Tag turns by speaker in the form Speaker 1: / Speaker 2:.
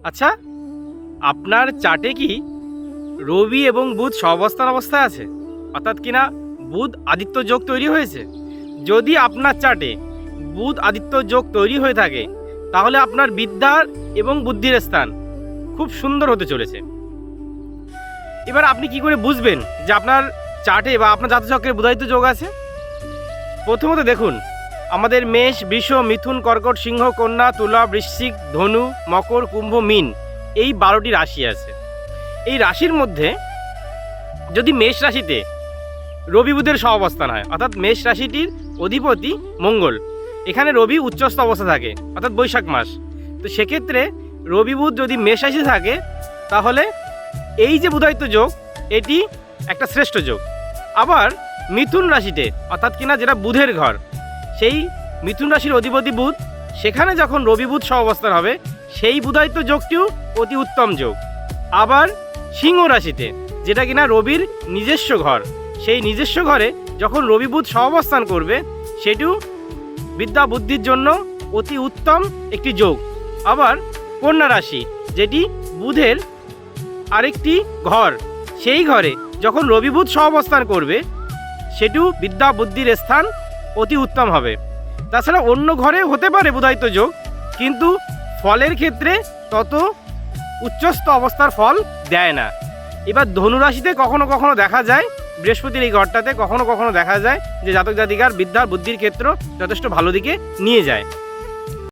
Speaker 1: আচ্ছা, আপনার চার্টে কি রবি এবং বুধ সহাবস্থান অবস্থায় আছে, অর্থাৎ কিনা বুধ আদিত্য যোগ তৈরি হয়েছে? যদি আপনার চার্টে বুধ আদিত্য যোগ তৈরি হয়ে থাকে তাহলে আপনার বিদ্যার এবং বুদ্ধির স্থান খুব সুন্দর হতে চলেছে। এবার আপনি কি করে বুঝবেন যে আপনার চার্টে বা আপনার জাতচক্রে বুধাদিত্য যোগ আছে? প্রথমত দেখুন, আমাদের মেষ, বৃষ, মিথুন, কর্কট, সিংহ, কন্যা, তুলা, বৃশ্চিক, ধনু, মকর, কুম্ভ, মীন, এই 12টি রাশি আছে। এই রাশির মধ্যে যদি মেষ রাশিতে রবি বুধের সহাবস্থান হয়, অর্থাৎ মেষ রাশিটির অধিপতি মঙ্গল, এখানে রবি উচ্চস্থ অবস্থা থাকে, অর্থাৎ বৈশাখ মাস, তো সেক্ষেত্রে রবি বুধ যদি মেষ রাশি থাকে তাহলে এই যে বুধাদিত্য যোগ এটি একটা শ্রেষ্ঠ যোগ। আবার মিথুন রাশিতে, অর্থাৎ কিনা যেটা বুধের ঘর, সেই মিথুন রাশির অধিপতি বুধ, সেখানে যখন রবি বুধ সহাবস্থান হবে সেই বুধাদিত্য যোগটিও অতি উত্তম যোগ। আবার সিংহ রাশিতে, যেটা কিনা রবির নিজস্ব ঘর, সেই নিজস্ব ঘরে যখন রবি বুধ সহাবস্থান করবে সেটিও বিদ্যা বুদ্ধির জন্য অতি উত্তম একটি যোগ। আবার কন্যা রাশি, যেটি বুধের আরেকটি ঘর, সেই ঘরে যখন রবি বুধ সহাবস্থান করবে সেটিও বিদ্যা বুদ্ধির স্থান অতি উত্তম হবে। তাছাড়া অন্য ঘরে হতে পারে বুধাদিত্য যোগ, কিন্তু ফলের ক্ষেত্রে তত উচ্চস্থ অবস্থার ফল দেয় না। এবার ধনুরাশিতে কখনো কখনো দেখা যায়, বৃহস্পতির এই ঘরটাতে কখনো কখনো দেখা যায় যে জাতক জাতিকার বিদ্যা বুদ্ধির ক্ষেত্র যথেষ্ট ভালো দিকে নিয়ে যায়।